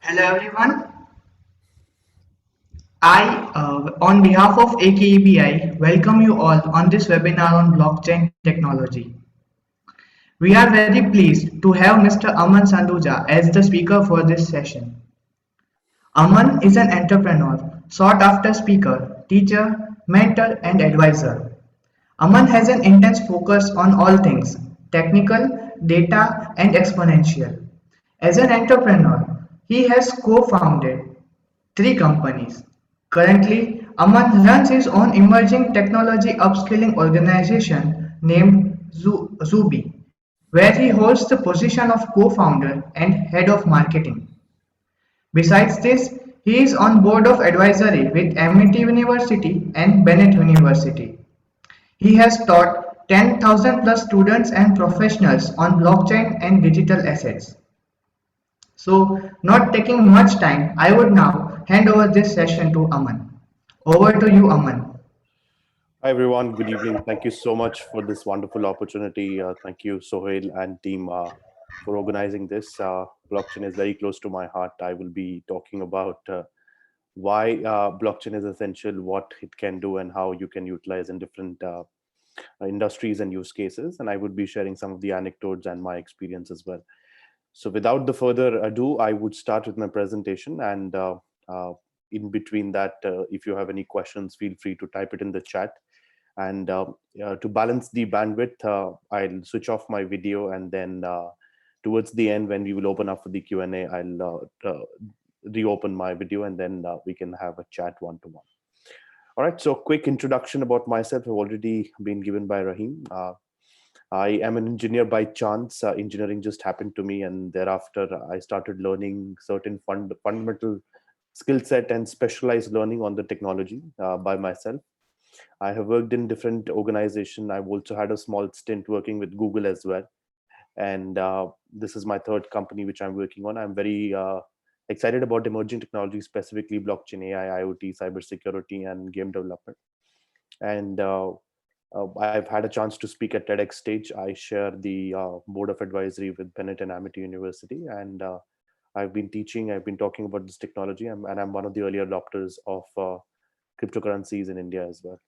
Hello everyone. On behalf of AKEB, welcome you all on this webinar on blockchain technology. We are very pleased to have Mr. Aman Sanduja as the speaker for this session. Aman is an entrepreneur, sought-after speaker, teacher, mentor, and advisor. Aman has an intense focus on all things technical, data, and exponential. As an entrepreneur, he has co-founded three companies. Currently, Aman runs his own emerging technology upskilling organization named Zubi, where he holds the position of co-founder and head of marketing. Besides this, he is on board of advisory with MIT University and Bennett University. He has taught 10,000 plus students and professionals on blockchain and digital assets. So, not taking much time, I would now hand over this session to Aman. Over to you, Aman. Hi everyone, good evening. Thank you so much for this wonderful opportunity. Thank you, Sohail and team, for organizing this. Blockchain is very close to my heart. I will be talking about why blockchain is essential, what it can do, and how you can utilize in different industries and use cases. And I would be sharing some of the anecdotes and my experience as well. So without the further ado, I would start with my presentation, and in between that, if you have any questions, feel free to type it in the chat. And to balance the bandwidth, I'll switch off my video, and then towards the end, when we will open up for the Q&A, I'll reopen my video, and then we can have a chat one-to-one. All right, so quick introduction about myself. I've already been given by Rahim. I am an engineer by chance. Engineering just happened to me, and thereafter I started learning certain fundamental skill set and specialized learning on the technology by myself. I have worked in different organizations. I've also had a small stint working with Google as well. And this is my third company which I'm working on. I'm very excited about emerging technology, specifically blockchain, AI, IoT, cybersecurity, and game development. And I've had a chance to speak at TEDx stage. I share the board of advisory with Bennett and Amity University. And I've been teaching, I've been talking about this technology, and I'm one of the early adopters of cryptocurrencies in India as well.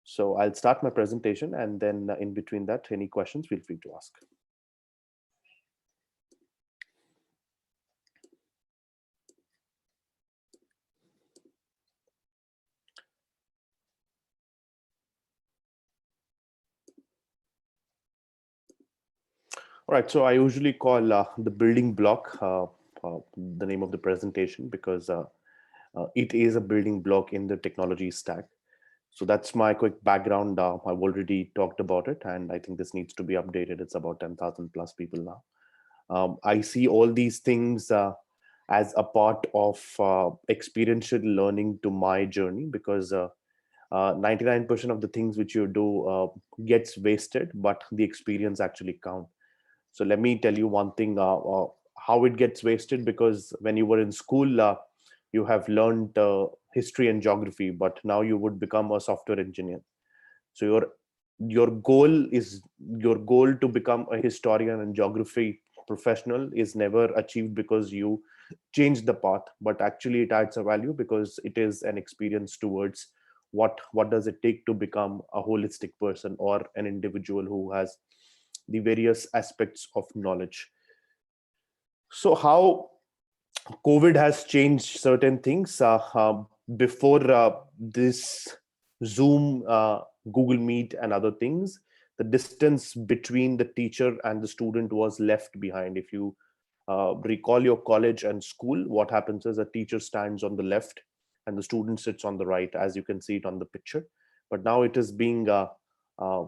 So I'll start my presentation, and then in between that, any questions, feel free to ask. All right, so I usually call the building block the name of the presentation, because it is a building block in the technology stack. So that's my quick background. I've already talked about it, and I think this needs to be updated. It's about 10,000 plus people now. I see all these things as a part of experiential learning to my journey, because 99% of the things which you do gets wasted, but the experience actually counts. So let me tell you one thing, how it gets wasted, because when you were in school, you have learned history and geography, but now you would become a software engineer. So your goal to become a historian and geography professional is never achieved because you change the path, but actually it adds a value because it is an experience towards what does it take to become a holistic person or an individual who has the various aspects of knowledge. So how COVID has changed certain things. Before this Zoom, Google Meet, and other things, the distance between the teacher and the student was left behind. If you recall your college and school, what happens is a teacher stands on the left and the student sits on the right, as you can see it on the picture. But now it is being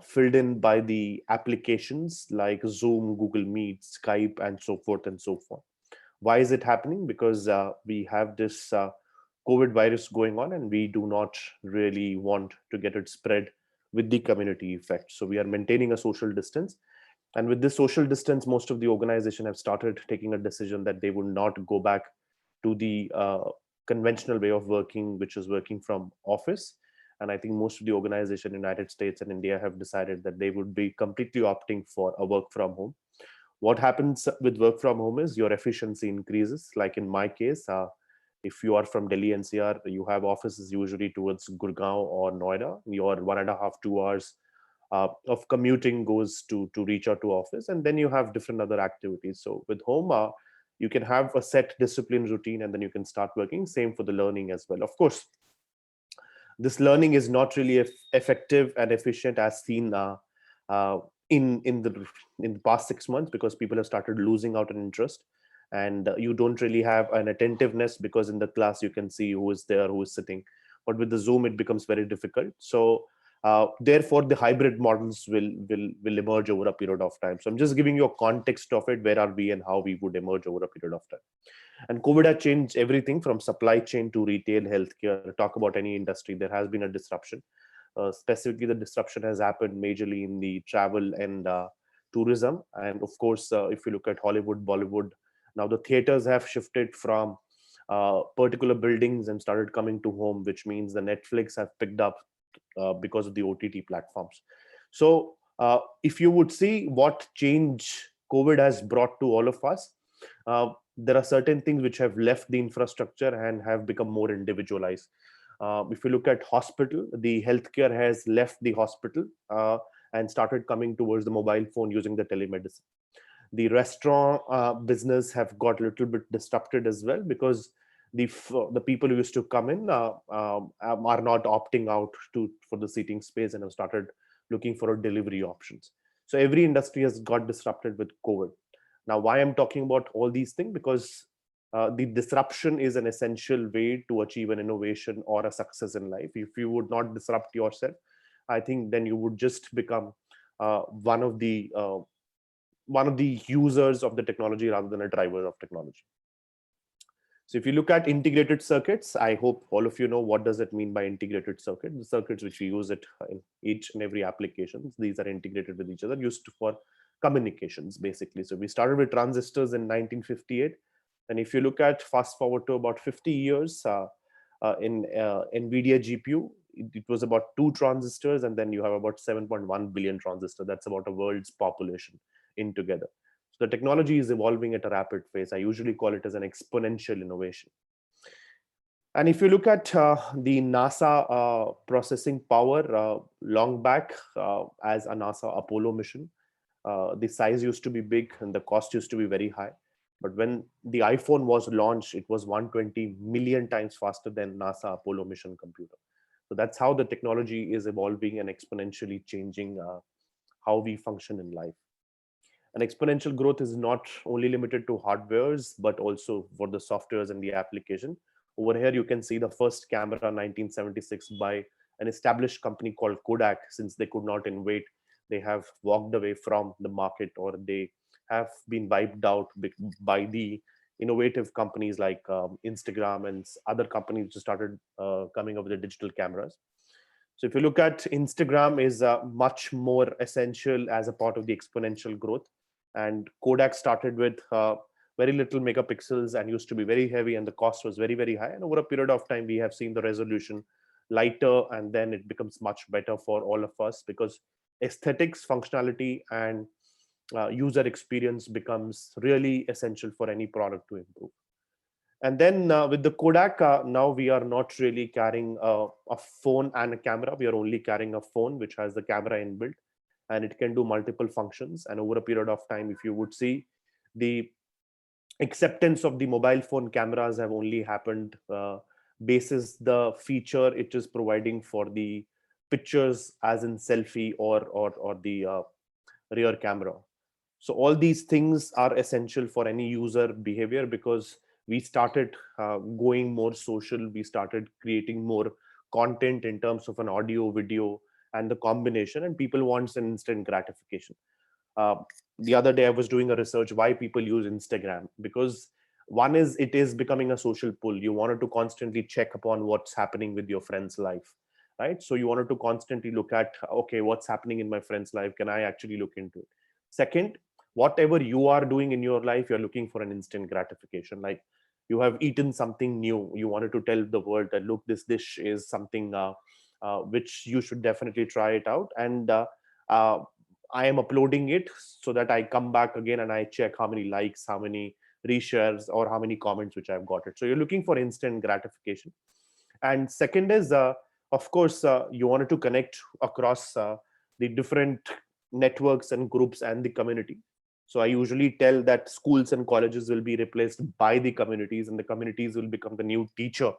filled in by the applications like Zoom, Google Meet, Skype, and so forth and so forth. Why is it happening? Because we have this COVID virus going on, and we do not really want to get it spread with the community effect. So we are maintaining a social distance. And with this social distance, most of the organization have started taking a decision that they would not go back to the conventional way of working, which is working from office. And I think most of the organization in the United States and India have decided that they would be completely opting for a work from home. What happens with work from home is your efficiency increases. Like in my case, if you are from Delhi NCR, you have offices usually towards Gurgaon or Noida. Your 1.5, 2 hours of commuting goes to reach out to office, and then you have different other activities. So with home, you can have a set discipline routine, and then you can start working. Same for the learning as well. Of course, this learning is not really effective and efficient as seen uh, in the past 6 months, because people have started losing out on interest, and you don't really have an attentiveness, because in the class you can see who is there, who is sitting, but with the Zoom it becomes very difficult. So therefore the hybrid models will emerge over a period of time. So I'm just giving you a context of it, where are we and how we would emerge over a period of time. And COVID has changed everything from supply chain to retail, healthcare. Talk about any industry, there has been a disruption. Specifically, the disruption has happened majorly in the travel and tourism. And of course, if you look at Hollywood, Bollywood, now the theaters have shifted from particular buildings and started coming to home, which means the Netflix have picked up because of the OTT platforms. So, if you would see what change COVID has brought to all of us, there are certain things which have left the infrastructure and have become more individualized. If you look at hospital, the healthcare has left the hospital and started coming towards the mobile phone using the telemedicine. The restaurant business have got a little bit disrupted as well, because the people who used to come in are not opting out to for the seating space and have started looking for a delivery options. So every industry has got disrupted with COVID. Now, why I'm talking about all these things? Because the disruption is an essential way to achieve an innovation or a success in life. If you would not disrupt yourself, I think then you would just become uh, one of the uh, one of the users of the technology rather than a driver of technology. So if you look at integrated circuits, I hope all of you know what does it mean by integrated circuit. The circuits which we use it in each and every application, these are integrated with each other, used for communications basically. So we started with transistors in 1958, and if you look at fast forward to about 50 years, in NVIDIA GPU, it was about two transistors, and then you have about 7.1 billion transistors. That's about a world's population in together. So the technology is evolving at a rapid pace. I usually call it as an exponential innovation. And if you look at the NASA processing power, long back as a NASA Apollo mission, the size used to be big and the cost used to be very high. But when the iPhone was launched, it was 120 million times faster than NASA Apollo mission computer. So that's how the technology is evolving and exponentially changing how we function in life. And exponential growth is not only limited to hardwares, but also for the softwares and the application. Over here, you can see the first camera 1976 by an established company called Kodak. Since they could not innovate, they have walked away from the market, or they have been wiped out by the innovative companies like Instagram and other companies who started coming up with the digital cameras. So if you look at Instagram is much more essential as a part of the exponential growth. And Kodak started with very little megapixels and used to be very heavy, and the cost was very, very high. And over a period of time, we have seen the resolution lighter, and then it becomes much better for all of us, because aesthetics, functionality, and user experience becomes really essential for any product to improve. And then with the Kodak, now we are not really carrying a phone and a camera. We are only carrying a phone which has the camera inbuilt, and it can do multiple functions. And over a period of time, if you would see, the acceptance of the mobile phone cameras have only happened basis the feature it is providing for the pictures, as in selfie or the rear camera. So all these things are essential for any user behavior, because we started going more social, we started creating more content in terms of an audio, video, and the combination, and people wants an instant gratification. uh, the other day I was doing a research why people use Instagram, because one is it is becoming a social pull. You wanted to constantly check upon what's happening with your friend's life, right? So you wanted to constantly look at, okay, what's happening in my friend's life, can I actually look into it? Second, whatever you are doing in your life, you're looking for an instant gratification. Like, you have eaten something new, you wanted to tell the world that, look, this dish is something which you should definitely try it out. And I am uploading it so that I come back again and I check how many likes, how many reshares, or how many comments which I've got it. So you're looking for instant gratification. And second is, of course, you wanted to connect across the different networks and groups and the community. So I usually tell that schools and colleges will be replaced by the communities, and the communities will become the new teacher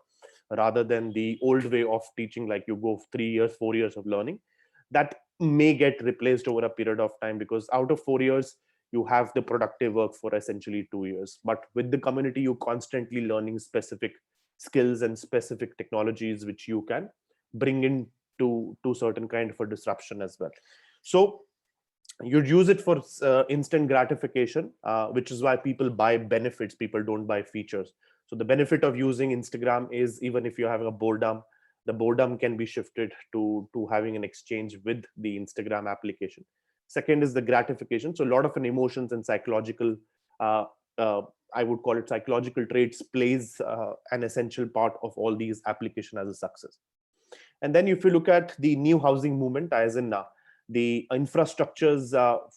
rather than the old way of teaching, like you go 3 years, 4 years of learning. That may get replaced over a period of time, because out of 4 years, you have the productive work for essentially 2 years. But with the community, you constantly learning specific skills and specific technologies which you can bring in to certain kind of a disruption as well. So you'd use it for instant gratification, which is why people buy benefits, people don't buy features. So the benefit of using Instagram is, even if you're having a boredom, the boredom can be shifted to having an exchange with the Instagram application. Second is the gratification. So a lot of an emotions and psychological, uh, uh, I would call it psychological traits, plays an essential part of all these application as a success. And then if you look at the new housing movement, as in the infrastructures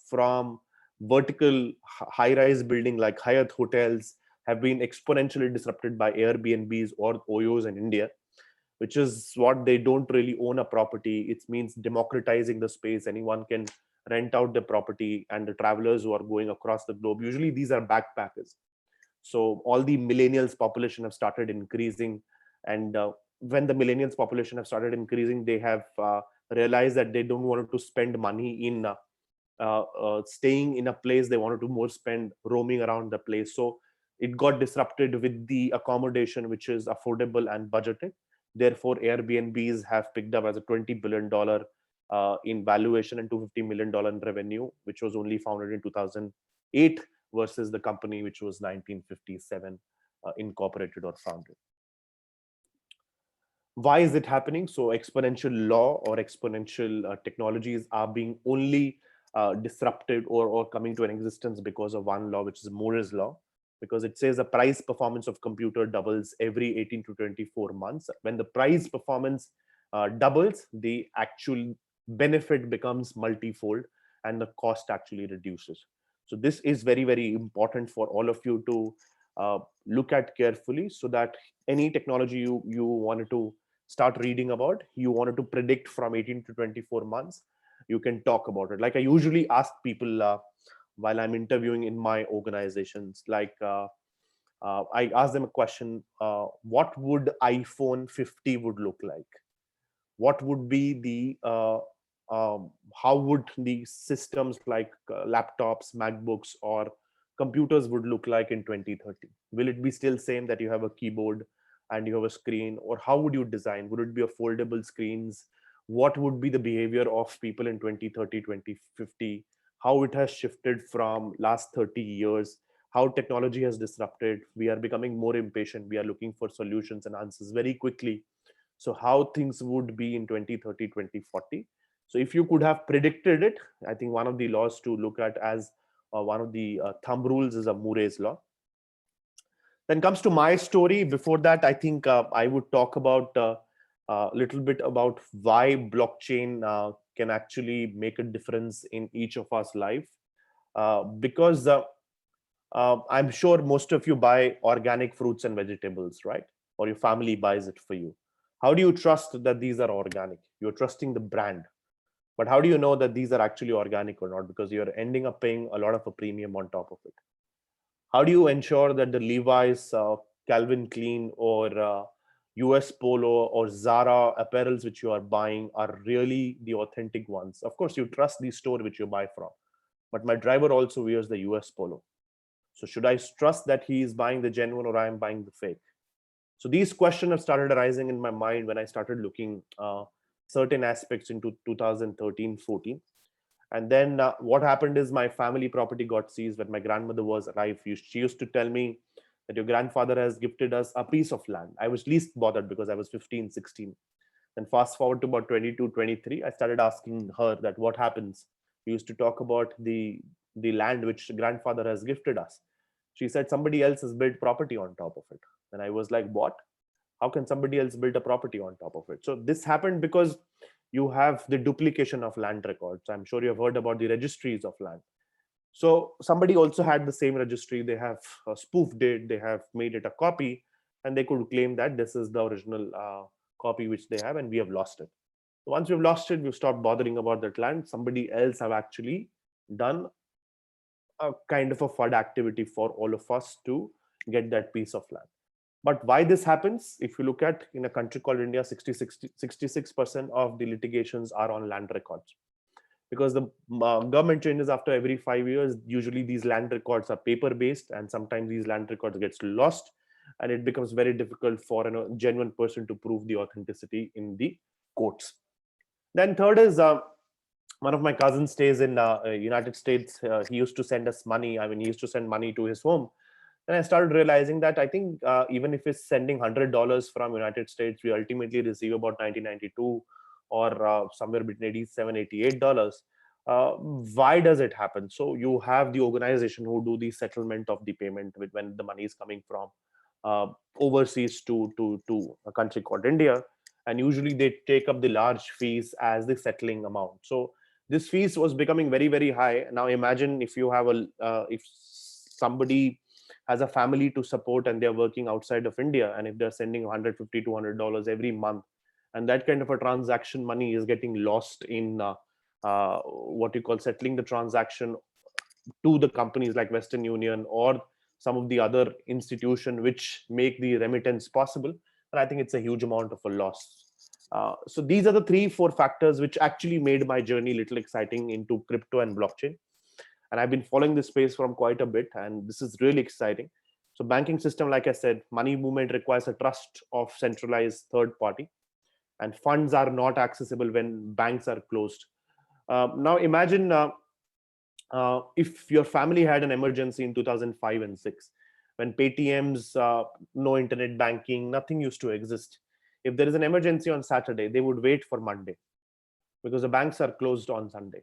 from vertical high-rise building like Hyatt hotels have been exponentially disrupted by Airbnbs or OYOs in India, which is what they don't really own a property. It means democratizing the space. Anyone can rent out the property, and the travelers who are going across the globe, usually these are backpackers. So all the millennials population have started increasing, and when the millennials population have started increasing, they have realized that they don't want to spend money in staying in a place. They wanted to more spend roaming around the place. So it got disrupted with the accommodation which is affordable and budgeted. Therefore Airbnbs have picked up as a $20 billion in valuation and $250 million in revenue, which was only founded in 2008, versus the company which was 1957 incorporated or founded. Why is it happening? So exponential law or exponential technologies are being only disrupted or coming to an existence because of one law, which is Moore's law, because it says the price performance of computer doubles every 18 to 24 months. When the price performance doubles, the actual benefit becomes multifold and the cost actually reduces. So this is very, very important for all of you to look at carefully, so that any technology you wanted to start reading about, you wanted to predict from 18 to 24 months, you can talk about it. Like I usually ask people while I'm interviewing in my organizations, like I ask them a question: what would iPhone 50 would look like? What would be the how would the systems like laptops, MacBooks, or computers would look like in 2030? Will it be still same that you have a keyboard and you have a screen, or how would you design? Would it be a foldable screens? What would be the behavior of people in 2030, 2050? How it has shifted from last 30 years? How technology has disrupted? We are becoming more impatient. We are looking for solutions and answers very quickly. So how things would be in 2030, 2040? So if you could have predicted it, I think one of the laws to look at as one of the thumb rules is a Moore's law. Then comes to my story. Before that, I think I would talk about a little bit about why blockchain can actually make a difference in each of us life. Because I'm sure most of you buy organic fruits and vegetables, right? Or your family buys it for you. How do you trust that these are organic? You're trusting the brand. But how do you know that these are actually organic or not? Because you're ending up paying a lot of a premium on top of it. How do you ensure that the Levi's, Calvin Klein, or US Polo or Zara apparels which you are buying are really the authentic ones? Of course, you trust the store which you buy from. But my driver also wears the US Polo. So should I trust that he is buying the genuine or I am buying the fake? So these questions have started arising in my mind when I started looking certain aspects into 2013, 14. And then what happened is my family property got seized when my grandmother was alive. She used to tell me that your grandfather has gifted us a piece of land. I was least bothered because I was 15, 16. Then fast forward to about 22, 23, I started asking her that what happens. We used to talk about the land which grandfather has gifted us. She said somebody else has built property on top of it. And I was like, what? How can somebody else build a property on top of it? So this happened because you have the duplication of land records. I'm sure you have heard about the registries of land. So somebody also had the same registry. They have spoofed it. They have made it a copy, and they could claim that this is the original copy which they have, and we have lost it. So once we've lost it, we've stopped bothering about that land. Somebody else have actually done a kind of a FUD activity for all of us to get that piece of land. But why this happens, if you look at in a country called India, 66% of the litigations are on land records, because the government changes after every 5 years. Usually these land records are paper based, and sometimes these land records gets lost, and it becomes very difficult for a genuine person to prove the authenticity in the courts. Then third is one of my cousins stays in United States. He used to send us money. I mean, he used to send money to his home. And I started realizing that I think even if he's sending $100 from United States, we ultimately receive about 1992 or somewhere between 87, $88. Why does it happen? So you have the organization who do the settlement of the payment with when the money is coming from uh, overseas to a country called India, and usually they take up the large fees as the settling amount. So this fees was becoming very very high. Now imagine if you have a if somebody has a family to support and they're working outside of India, and if they're sending 150 $200 every month, and that kind of a transaction money is getting lost in what you call settling the transaction to the companies like Western Union or some of the other institution which make the remittance possible, and I think it's a huge amount of a loss. So these are the 3 4 factors which actually made my journey little exciting into crypto and blockchain, and I've been following this space from quite a bit, and this is really exciting. So banking system, like I said, money movement requires a trust of centralized third party, and funds are not accessible when banks are closed. Now imagine if your family had an emergency in 2005 and 6, when Paytms, no internet banking, nothing used to exist. If there is an emergency on Saturday, they would wait for Monday because the banks are closed on Sunday.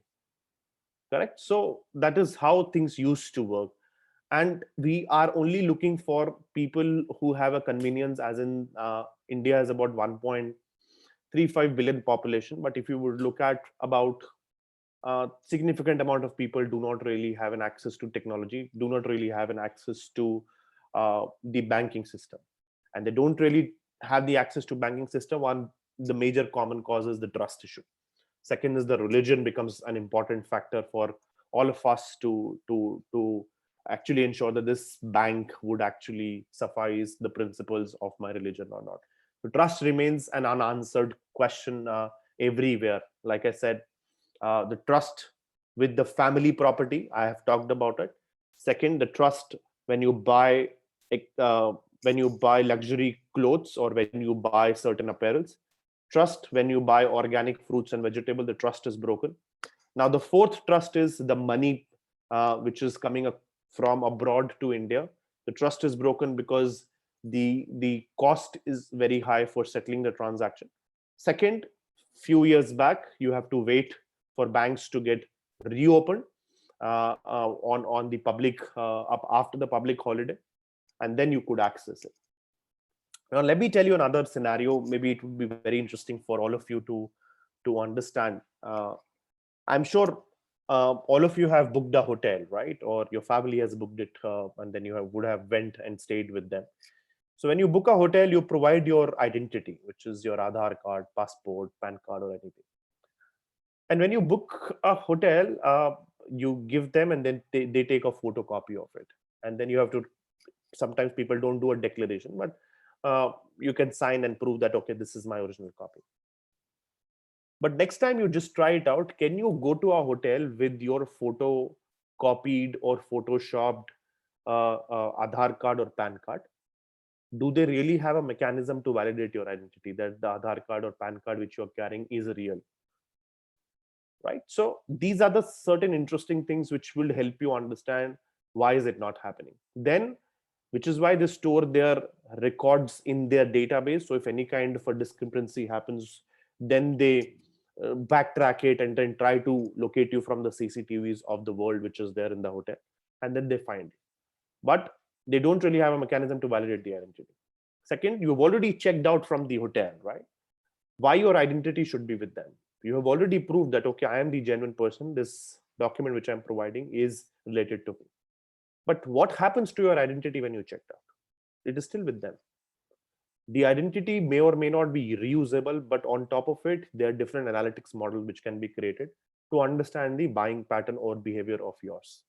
Correct? So that is how things used to work. And we are only looking for people who have a convenience, as in India is about 1.35 billion population. But if you would look at about significant amount of people do not really have an access to technology, do not really have an access to the banking system, and they don't really have the access to banking system. One, the major common cause is the trust issue. Second is the religion becomes an important factor for all of us to actually ensure that this bank would actually suffice the principles of my religion or not. So trust remains an unanswered question everywhere. Like I said, the trust with the family property, I have talked about it. Second, the trust when you buy uh, when you buy luxury clothes or when you buy certain apparels. Trust when you buy organic fruits and vegetable, the trust is broken. Now the fourth trust is the money which is coming up from abroad to India. The trust is broken because the cost is very high for settling the transaction. Second, few years back, you have to wait for banks to get reopened on the public up after the public holiday, and then you could access it. Now let me tell you another scenario. Maybe it would be very interesting for all of you to understand. I'm sure all of you have booked a hotel, right? Or your family has booked it, and then you would have went and stayed with them. So when you book a hotel, you provide your identity, which is your Aadhaar card, passport, PAN card, or anything. And when you book a hotel, you give them, and then they take a photocopy of it. And then you have to. Sometimes people don't do a declaration, but you can sign and prove that okay, this is my original copy. But next time you just try it out, can you go to a hotel with your photo copied or photoshopped Aadhaar card or PAN card? Do they really have a mechanism to validate your identity that the Aadhaar card or PAN card which you're carrying is real? Right? So these are the certain interesting things which will help you understand why is it not happening. Then, which is why they store their records in their database. So if any kind of a discrepancy happens, then they backtrack it and then try to locate you from the CCTVs of the world which is there in the hotel, and then they find you. But they don't really have a mechanism to validate the identity. Second, you've already checked out from the hotel, right? Why your identity should be with them? You have already proved that, okay, I am the genuine person. This document which I'm providing is related to me. But what happens to your identity when you checked out? It is still with them. The identity may or may not be reusable, but on top of it, there are different analytics models which can be created to understand the buying pattern or behavior of yours.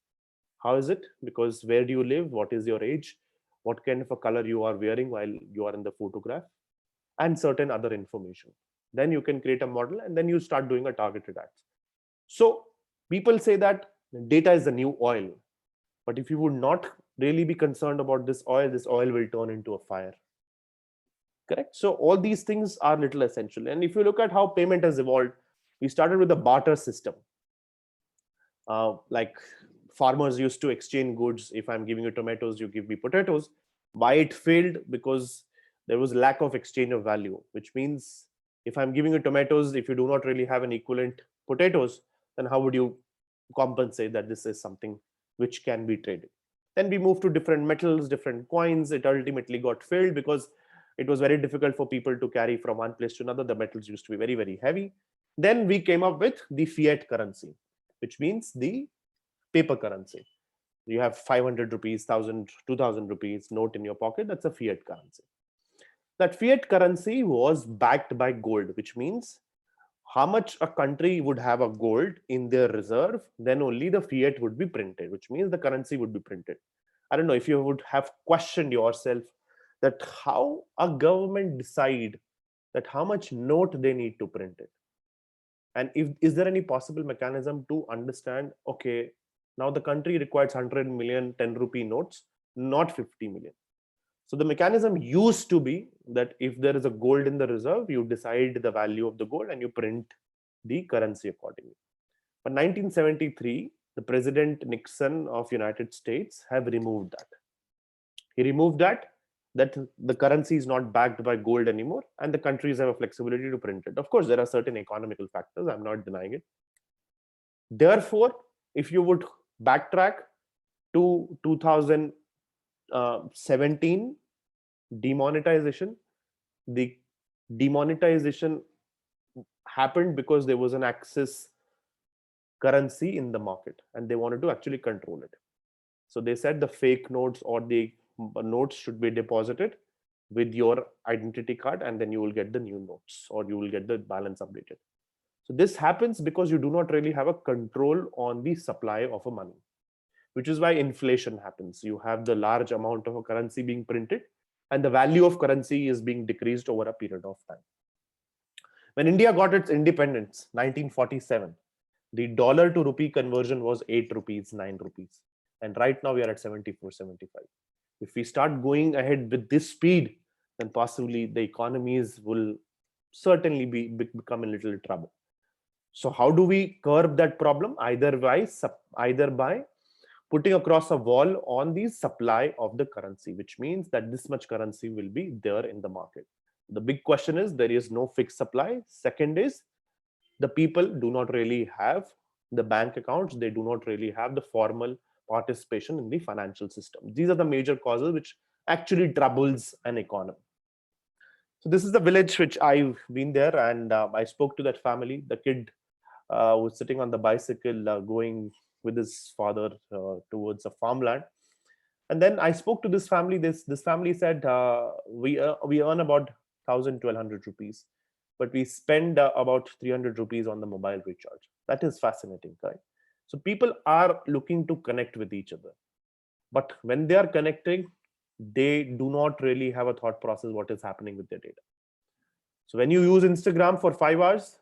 How is it? Because where do you live? What is your age? What kind of a color you are wearing while you are in the photograph? And certain other information. Then you can create a model and then you start doing a targeted ads. So people say that data is the new oil. But if you would not really be concerned about this oil will turn into a fire. Correct? So all these things are little essential. And if you look at how payment has evolved, we started with a barter system. Like farmers used to exchange goods. If I'm giving you tomatoes, you give me potatoes. Why it failed? Because there was lack of exchange of value, which means if I'm giving you tomatoes, if you do not really have an equivalent potatoes, then how would you compensate that this is something which can be traded? Then we moved to different metals, different coins. It ultimately got failed because it was very difficult for people to carry from one place to another. The metals used to be very, very heavy. Then we came up with the fiat currency, which means the paper currency. You have 500 rupees, 1000, 2000 rupees note in your pocket. That's a fiat currency. That fiat currency was backed by gold, which means how much a country would have a gold in their reserve, then only the fiat would be printed, which means the currency would be printed. I don't know if you would have questioned yourself that how a government decide that how much note they need to print it. And if is there any possible mechanism to understand, okay, now the country requires 100 million 10 rupee notes, not 50 million. So the mechanism used to be that if there is a gold in the reserve, you decide the value of the gold and you print the currency accordingly. But 1973, the President Nixon of United States have removed that. He removed that the currency is not backed by gold anymore and the countries have a flexibility to print it. Of course, there are certain economical factors. I'm not denying it. Therefore, if you would backtrack to 2017 demonetization, the demonetization happened because there was an access currency in the market and they wanted to actually control it. So they said the fake notes or the notes should be deposited with your identity card and then you will get the new notes or you will get the balance updated. So this happens because you do not really have a control on the supply of a money, which is why inflation happens. You have the large amount of a currency being printed and the value of currency is being decreased over a period of time. When India got its independence, 1947, the dollar to rupee conversion was 8 rupees, 9 rupees. And right now we are at 74, 75. If we start going ahead with this speed, then possibly the economies will certainly become in little trouble. So how do we curb that problem? Either by putting across a wall on the supply of the currency, which means that this much currency will be there in the market. The big question is there is no fixed supply. Second is the people do not really have the bank accounts. They do not really have the formal participation in the financial system. These are the major causes which actually troubles an economy. So this is the village which I've been there, and I spoke to that family. The kid was sitting on the bicycle going with his father towards a farmland. And then I spoke to this family. This family said we earn about 1,000 1,200 rupees, but we spend about 300 rupees on the mobile recharge. That is fascinating, right? So people are looking to connect with each other, but when they are connecting, they do not really have a thought process what is happening with their data. So when you use Instagram for 5 hours,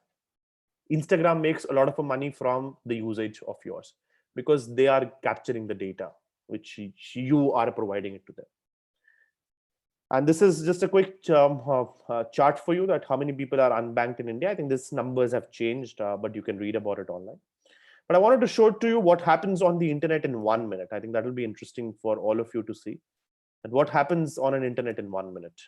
Instagram makes a lot of money from the usage of yours because they are capturing the data which you are providing it to them. And this is just a quick chart for you that how many people are unbanked in India. I think these numbers have changed, but you can read about it online. But I wanted to show to you what happens on the internet in 1 minute. I think that will be interesting for all of you to see. And what happens on an internet in 1 minute.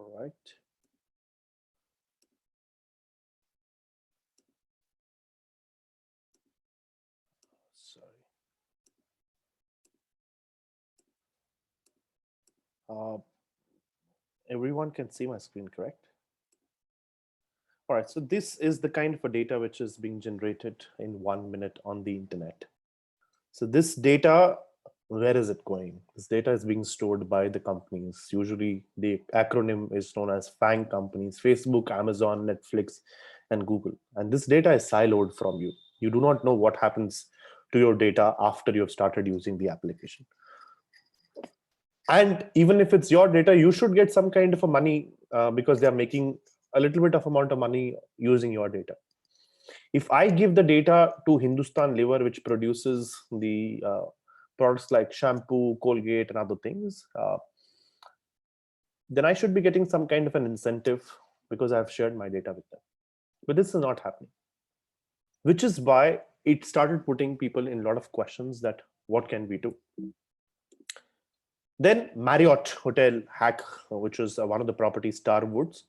All right. Sorry. Uh, Everyone can see my screen, correct? All right. So this is the kind of a data which is being generated in 1 minute on the internet. So this data, where is it going? This data is being stored by the companies. Usually the acronym is known as FANG companies: Facebook, Amazon, Netflix, and Google. And this data is siloed from you. You do not know what happens to your data after you have started using the application. And even if it's your data, you should get some kind of a money because they are making a little bit of amount of money using your data. If I give the data to Hindustan Liver, which produces the products like shampoo, Colgate, and other things, then I should be getting some kind of an incentive because I've shared my data with them. But this is not happening, which is why it started putting people in a lot of questions that what can we do? Then Marriott hotel hack, which was one of the properties, Starwoods.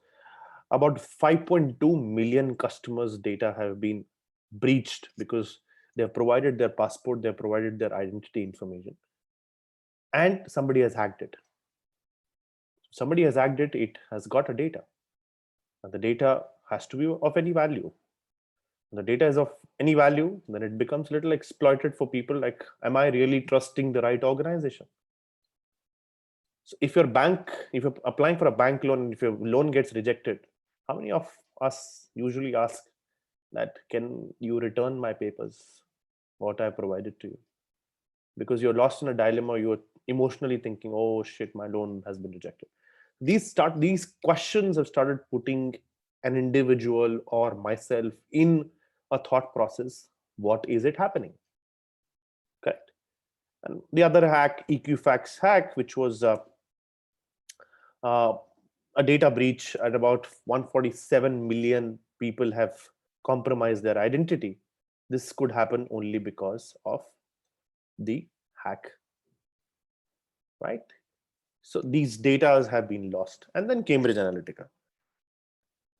About 5.2 million customers' data have been breached because they have provided their passport, they have provided their identity information, and somebody has hacked it. Somebody has hacked it, it has got a data. And the data has to be of any value. When the data is of any value, then it becomes a little exploited for people like, am I really trusting the right organization? So if you're applying for a bank loan and if your loan gets rejected, how many of us usually ask that, can you return my papers, what I provided to you? Because you're lost in a dilemma, you're emotionally thinking, oh shit, my loan has been rejected. These questions have started putting an individual or myself in a thought process. What is it happening? Correct. And the other hack, Equifax hack, which was uh, a data breach, at about 147 million people have compromised their identity. This could happen only because of the hack, right? So these data have been lost. And then Cambridge Analytica.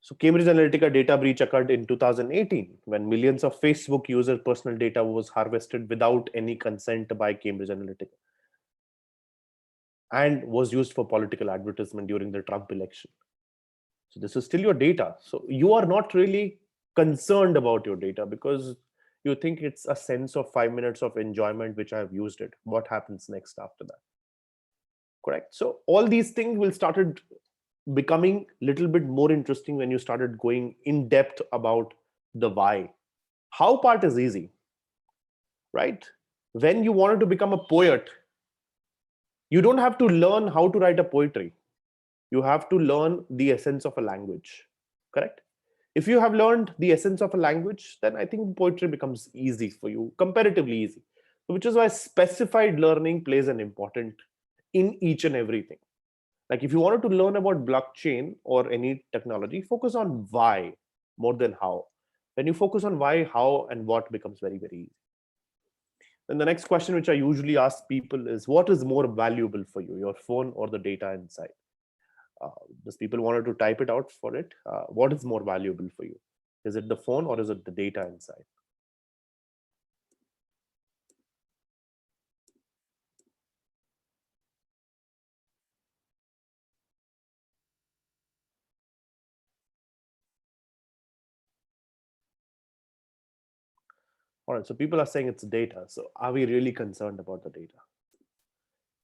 So Cambridge Analytica data breach occurred in 2018 when millions of Facebook users' personal data was harvested without any consent by Cambridge Analytica and was used for political advertisement during the Trump election. So this is still your data. So you are not really concerned about your data because you think it's a sense of 5 minutes of enjoyment which I have used it. What happens next after that? Correct. So all these things will started becoming a little bit more interesting when you started going in depth about the why. How part is easy, right? When you wanted to become a poet, you don't have to learn how to write a poetry. You have to learn the essence of a language, correct? If you have learned the essence of a language, then I think poetry becomes easy for you, comparatively easy. Which is why specified learning plays an important in each and everything. Like if you wanted to learn about blockchain or any technology, focus on why more than how. When you focus on why, how, and what becomes very, very easy. Then the next question, which I usually ask people, is what is more valuable for you, your phone or the data inside? Does people wanted to type it out for it? What is more valuable for you? Is it the phone or is it the data inside? All right, so people are saying it's data. So are we really concerned about the data?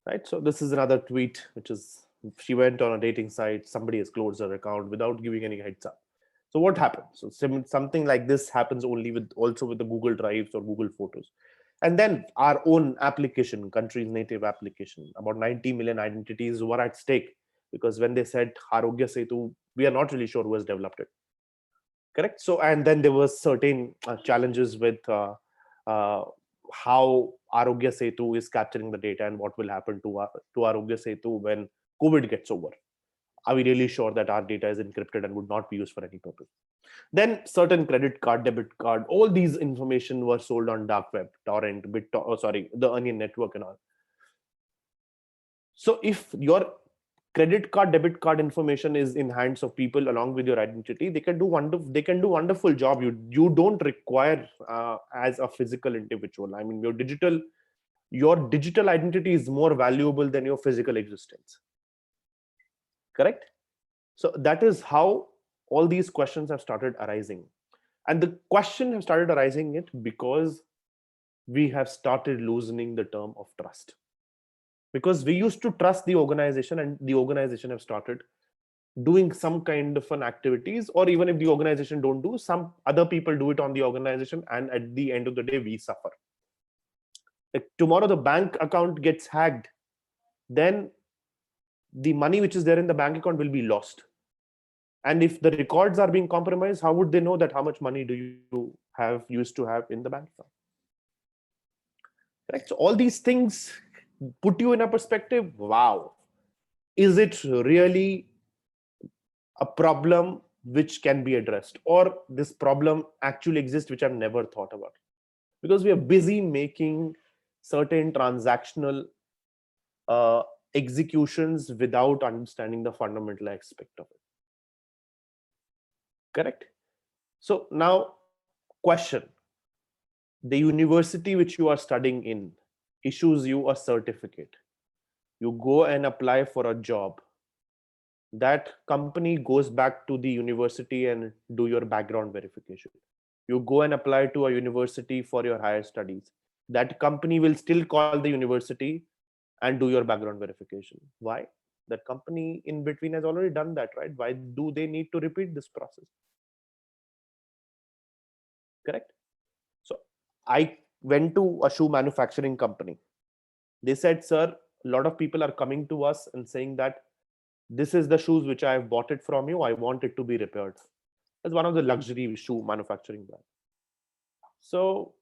Right. So this is another tweet, which is she went on a dating site, somebody has closed her account without giving any heads up. So what happens? So something like this happens only with also with the Google Drives or Google Photos. And then our own application, country's native application, about 90 million identities were at stake because when they said Arogya Setu, we are not really sure who has developed it. Correct. So and then there was certain challenges with how Arogya Setu is capturing the data and what will happen to Arogya Setu when COVID gets over. Are we really sure that our data is encrypted and would not be used for any purpose? Then certain credit card, debit card, all these information were sold on dark web, torrent, the Onion network and all. So if your credit card, debit card information is in hands of people along with your identity. They can do wonderful job. You don't require as a physical individual. I mean, your digital identity is more valuable than your physical existence. Correct? So that is how all these questions have started arising. And the question have started arising it because we have started loosening the term of trust. Because we used to trust the organization, and the organization have started doing some kind of an activities, or even if the organization don't do, some other people do it on the organization, and at the end of the day we suffer. Like tomorrow the bank account gets hacked, then the money which is there in the bank account will be lost. And if the records are being compromised, how would they know that how much money do you have used to have in the bank account? Correct. So all these things put you in a perspective. Wow, is it really a problem which can be addressed, or this problem actually exists which I've never thought about? Because we are busy making certain transactional uh, executions without understanding the fundamental aspect of it. Correct. So now, question: the university which you are studying in issues you a certificate. You go and apply for a job. That company goes back to the university and do your background verification. You go and apply to a university for your higher studies. That company will still call the university and do your background verification. Why? That company in between has already done that, right? Why do they need to repeat this process? Correct. So I went to a shoe manufacturing company. They said, sir, a lot of people are coming to us and saying that this is the shoes which I have bought it from you. I want it to be repaired. It's one of the luxury shoe manufacturing brand. So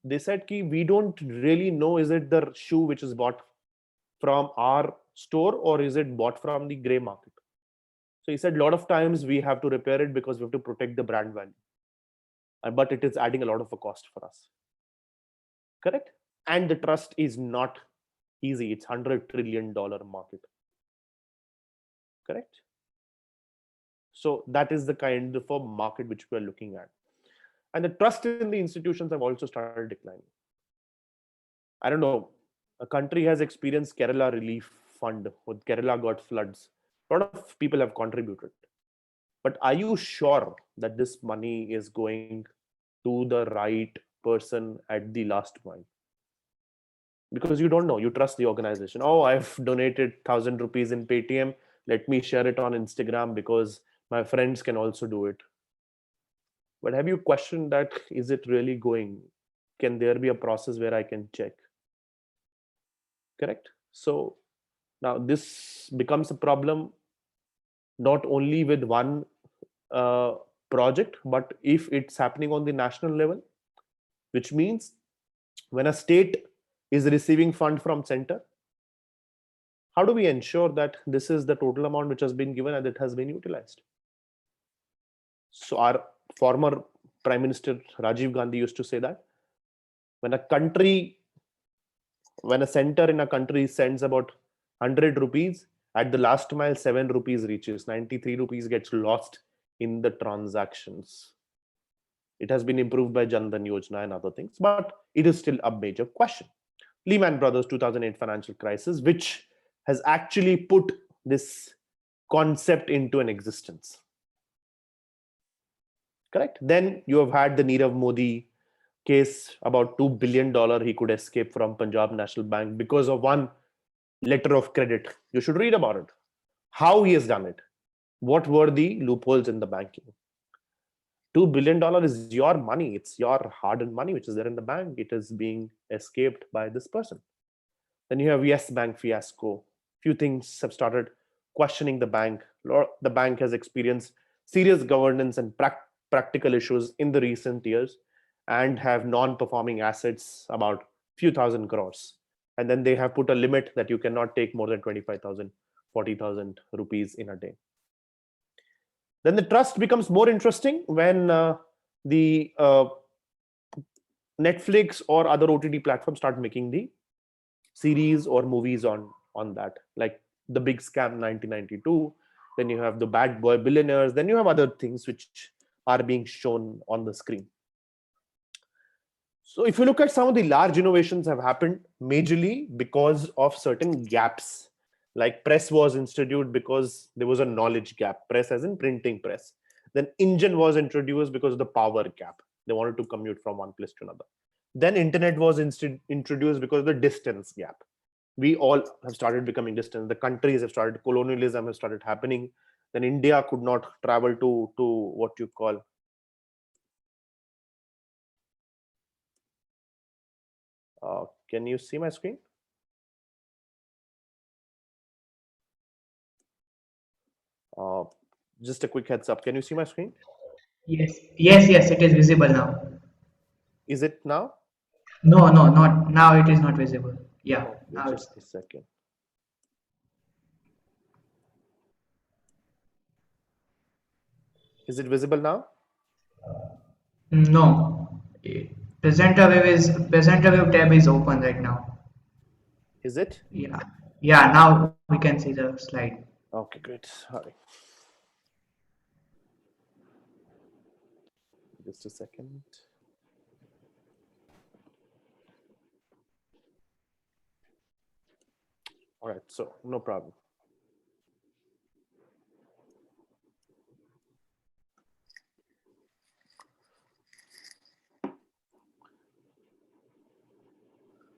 they said, Ki, we don't really know, is it the shoe which is bought from our store or is it bought from the gray market? So he said, a lot of times we have to repair it because we have to protect the brand value. But it is adding a lot of a cost for us. Correct? And the trust is not easy. It's $100 trillion market. Correct? So that is the kind of a market which we are looking at. And the trust in the institutions have also started declining. I don't know. A country has experienced Kerala relief fund. When Kerala got floods, a lot of people have contributed. But are you sure that this money is going to the right person at the last mile? Because you don't know. You trust the organization. Oh, I've donated 1,000 rupees in Paytm. Let me share it on Instagram because my friends can also do it. But have you questioned that? Is it really going? Can there be a process where I can check? Correct. So now this becomes a problem not only with one uh, project, but if it's happening on the national level, which means when a state is receiving fund from center, how do we ensure that this is the total amount which has been given and it has been utilized? So our former Prime Minister Rajiv Gandhi used to say that when a center in a country sends about 100 rupees, at the last mile 7 rupees reaches, 93 rupees gets lost in the transactions. It has been improved by Jan Dhan Yojana and other things, but it is still a major question. Lehman Brothers 2008 financial crisis, which has actually put this concept into an existence. Correct. Then you have had the Nirav Modi case, about $2 billion he could escape from Punjab National Bank because of one letter of credit. You should read about it. How he has done it. What were the loopholes in the banking? $2 billion is your money. It's your hard-earned money which is there in the bank. It is being escaped by this person. Then you have Yes Bank fiasco. Few things have started questioning the bank. The bank has experienced serious governance and practical issues in the recent years and have non-performing assets about few thousand crores. And then they have put a limit that you cannot take more than 25,000, 40,000 rupees in a day. Then the trust becomes more interesting when the Netflix or other OTT platforms start making the series or movies on that. Like the big scam 1992, then you have the bad boy billionaires, then you have other things which are being shown on the screen. So if you look at some of the large innovations have happened majorly because of certain gaps. Like press was introduced because there was a knowledge gap, press as in printing press. Then engine was introduced because of the power gap. They wanted to commute from one place to another. Then internet was introduced because of the distance gap. We all have started becoming distant. The countries have started, colonialism has started happening. Then India could not travel to what you call can you see my screen? Uh, just a quick heads up. Can you see my screen? Yes, yes, yes, it is visible now. Is it now? No, no, not now. It is not visible. Yeah, Okay, now it's. just a second. Is it visible now? No. Presenter wave tab is open right now. Is it? Yeah. Yeah, now we can see the slide. Okay, great. Sorry. Just a second. All right, so no problem.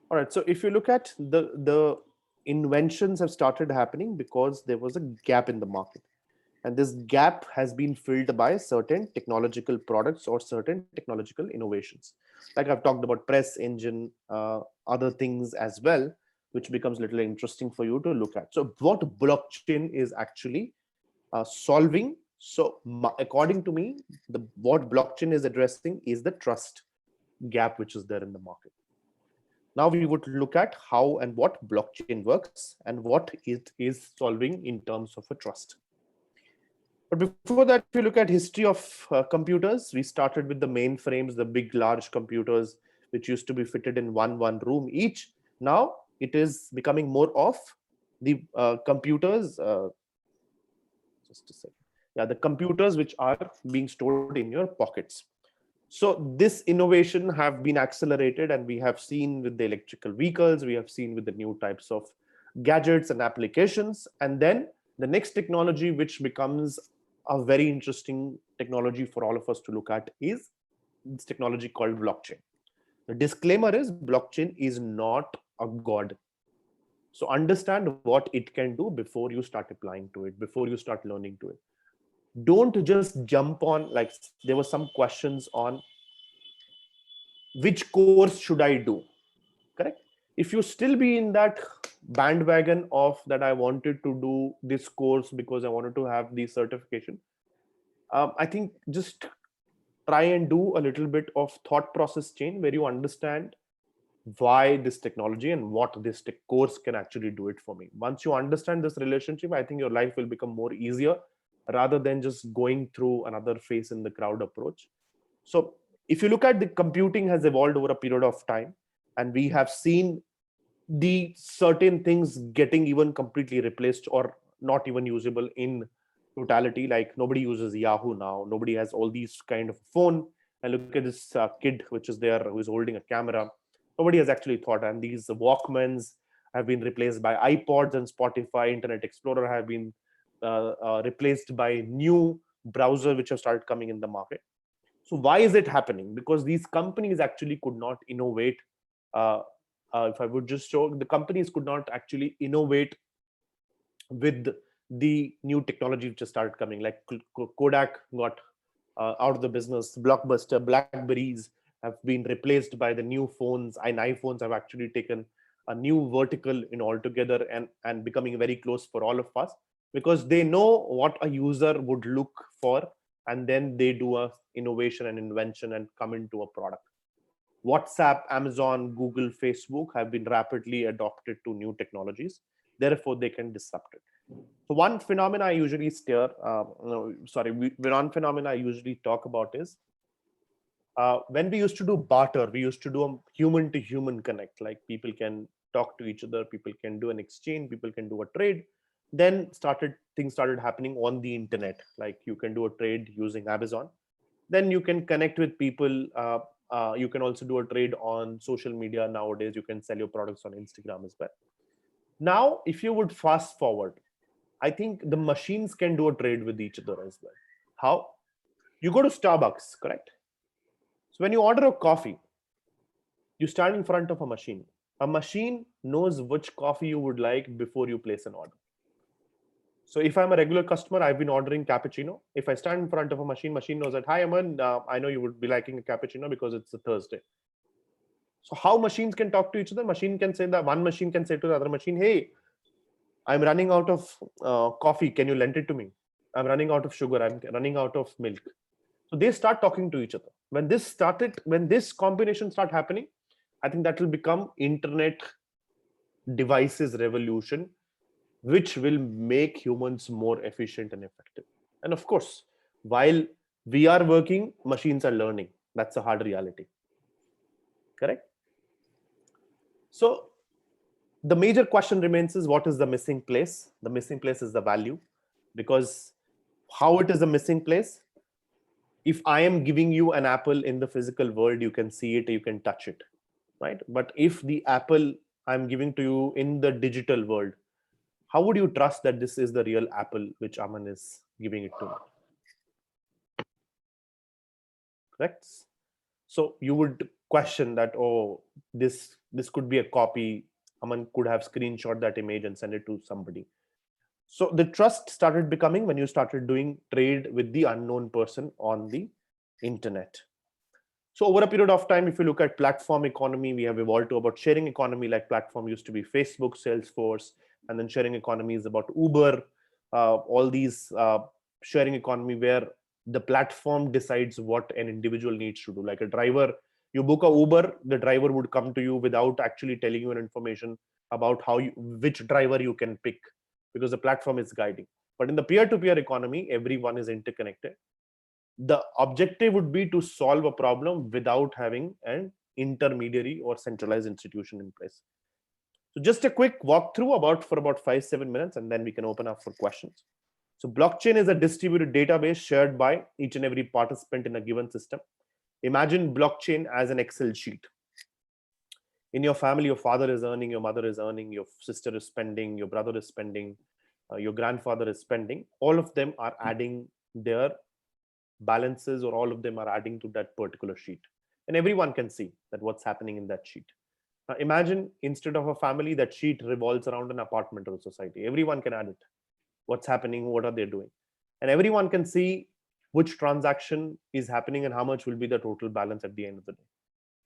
All right, so if you look at the inventions have started happening because there was a gap in the market. And this gap has been filled by certain technological products or certain technological innovations. Like I've talked about press engine, other things as well, which becomes a little interesting for you to look at. So what blockchain is actually solving. So according to me, the what blockchain is addressing is the trust gap which is there in the market. Now we would look at how and what blockchain works and what it is solving in terms of a trust. But before that, if you look at history of computers, we started with the mainframes, the big, large computers, which used to be fitted in one room each. Now it is becoming more of the computers. Just a second. Yeah, the computers which are being stored in your pockets. So this innovation have been accelerated, and we have seen with the electrical vehicles, we have seen with the new types of gadgets and applications. And then the next technology which becomes a very interesting technology for all of us to look at is this technology called blockchain. The disclaimer is blockchain is not a god. So understand what it can do before you start applying to it, before you start learning to it. Don't just jump on, like there were some questions on which course should I do, correct? If you still be in that bandwagon of that I wanted to do this course because I wanted to have the certification, I think just try and do a little bit of thought process change where you understand why this technology and what this course can actually do it for me. Once you understand this relationship, I think your life will become more easier rather than just going through another face in the crowd approach. So if you look at the computing has evolved over a period of time, and we have seen the certain things getting even completely replaced or not even usable in totality. Like nobody uses Yahoo now, nobody has all these kind of phone. And look at this kid which is there who is holding a camera. Nobody has actually thought, and these Walkmans have been replaced by iPods, and Spotify, Internet Explorer have been replaced by new browser which have started coming in the market. So why is it happening? Because these companies actually could not innovate. uh, if I would just show, the companies could not actually innovate with the new technology which has started coming. Like Kodak got out of the business, Blockbuster, Blackberries have been replaced by the new phones, and iPhones have actually taken a new vertical in altogether, and becoming very close for all of us, because they know what a user would look for, and then they do a innovation and invention and come into a product. WhatsApp, Amazon, Google, Facebook have been rapidly adopted to new technologies. Therefore, they can disrupt it. So one phenomena I usually one phenomena I usually talk about is when we used to do barter, we used to do a human to human connect. Like people can talk to each other, people can do an exchange, people can do a trade. Then things started happening on the internet, like you can do a trade using Amazon. Then you can connect with people. You can also do a trade on social media nowadays. You can sell your products on Instagram as well. Now if you would fast forward, I think the machines can do a trade with each other as well. How? You go to Starbucks, correct? So when you order a coffee, you stand in front of a machine. A machine knows which coffee you would like before you place an order. So if I'm a regular customer, I've been ordering cappuccino. If I stand in front of a machine, machine knows that, hi, Aman, I know you would be liking a cappuccino because it's a Thursday. So how machines can talk to each other? Machine can say that one machine can say to the other machine, hey, I'm running out of coffee. Can you lend it to me? I'm running out of sugar. I'm running out of milk. So they start talking to each other. When this combination start happening, I think that will become internet devices revolution, which will make humans more efficient and effective. And of course, while we are working, machines are learning. That's a hard reality. Correct? So the major question remains is, what is the missing place? The missing place is the value, because how it is a missing place? If I am giving you an apple in the physical world, you can see it, you can touch it, right? But if the apple I'm giving to you in the digital world, how would you trust that this is the real apple which Aman is giving it to me? Correct? So you would question that, oh, this could be a copy. Aman could have screenshot that image and send it to somebody. So the trust started becoming when you started doing trade with the unknown person on the internet. So over a period of time, if you look at platform economy, we have evolved to about sharing economy. Like platform used to be Facebook, Salesforce, and then sharing economy is about Uber. All these sharing economy where the platform decides what an individual needs to do. Like a driver, you book a Uber, the driver would come to you without actually telling you an information about which driver you can pick, because the platform is guiding. But in the peer-to-peer economy, everyone is interconnected. The objective would be to solve a problem without having an intermediary or centralized institution in place. So just a quick walkthrough for about 5-7 minutes, and then we can open up for questions. So blockchain is a distributed database shared by each and every participant in a given system. Imagine blockchain as an Excel sheet. In your family, your father is earning, your mother is earning, your sister is spending, your brother is spending, your grandfather is spending. All of them are adding their balances, or all of them are adding to that particular sheet, and everyone can see that what's happening in that sheet. Now imagine, instead of a family, that sheet revolves around an apartment or a society. Everyone can add it, what's happening, what are they doing, and everyone can see which transaction is happening and how much will be the total balance at the end of the day.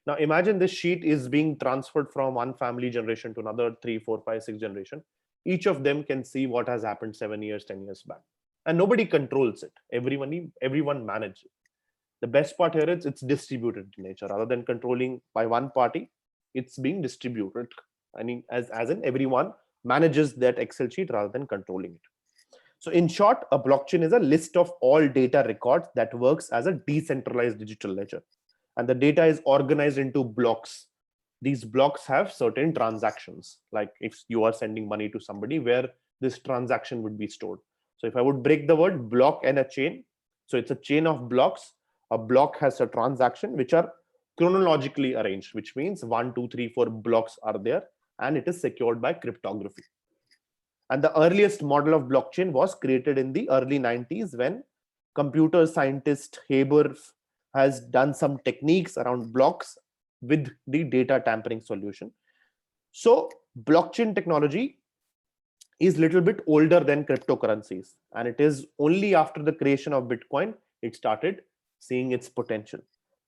Now imagine this sheet is being transferred from one family generation to another, 3, 4, 5, 6 generation. Each of them can see what has happened 7 years, 10 years back, and nobody controls it. Everyone manages it. The best part here is it's distributed in nature. Rather than controlling by one party, it's being distributed. I mean, as in everyone manages that Excel sheet rather than controlling it. So in short, a blockchain is a list of all data records that works as a decentralized digital ledger. And the data is organized into blocks. These blocks have certain transactions, like if you are sending money to somebody, where this transaction would be stored. So if I would break the word block and a chain, so it's a chain of blocks. A block has a transaction which are chronologically arranged, which means 1, 2, 3, 4 blocks are there, and it is secured by cryptography. And the earliest model of blockchain was created in the early 90s, when computer scientist Haber has done some techniques around blocks with the data tampering solution. So blockchain technology is a little bit older than cryptocurrencies, and it is only after the creation of Bitcoin it started seeing its potential.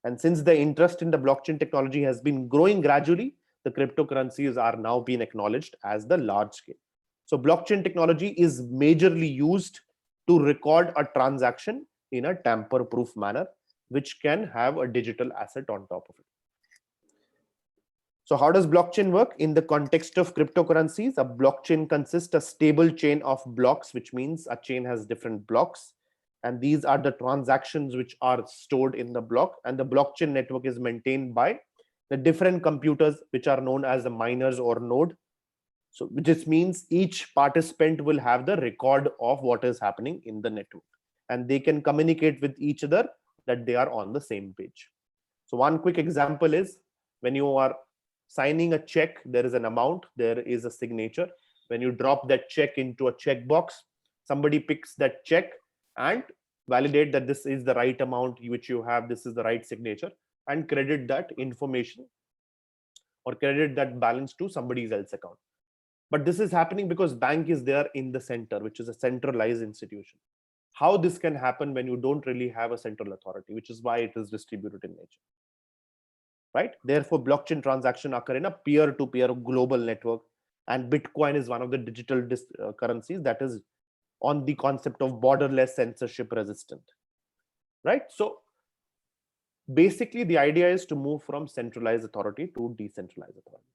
And since the interest in the blockchain technology has been growing gradually, the cryptocurrencies are now being acknowledged as the large scale. So blockchain technology is majorly used to record a transaction in a tamper-proof manner, which can have a digital asset on top of it. So how does blockchain work? In the context of cryptocurrencies, a blockchain consists a stable chain of blocks, which means a chain has different blocks. And these are the transactions which are stored in the block. And the blockchain network is maintained by the different computers, which are known as the miners or node. So which means each participant will have the record of what is happening in the network, and they can communicate with each other that they are on the same page. So one quick example is when you are signing a check, there is an amount, there is a signature. When you drop that check into a checkbox, somebody picks that check and validate that this is the right amount which you have, this is the right signature, and credit that information or credit that balance to somebody else's account. But this is happening because bank is there in the center, which is a centralized institution. How this can happen when you don't really have a central authority, which is why it is distributed in nature, right? Therefore, blockchain transaction occur in a peer-to-peer global network, and Bitcoin is one of the digital currencies that is on the concept of borderless, censorship resistant, right? So basically, the idea is to move from centralized authority to decentralized authority.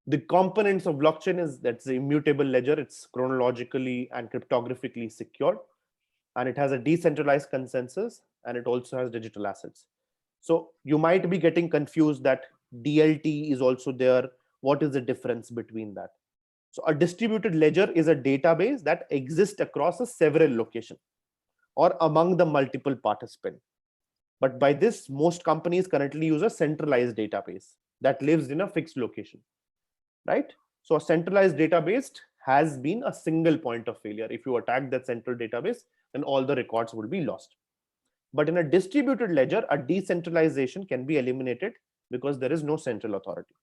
The components of blockchain is that's the immutable ledger. It's chronologically and cryptographically secured, and it has a decentralized consensus, and it also has digital assets. So you might be getting confused that DLT is also there. What is the difference between that? So a distributed ledger is a database that exists across a several locations or among the multiple participants. But by this, most companies currently use a centralized database that lives in a fixed location, right? So a centralized database has been a single point of failure. If you attack that central database, then all the records will be lost. But in a distributed ledger, a decentralization can be eliminated because there is no central authority.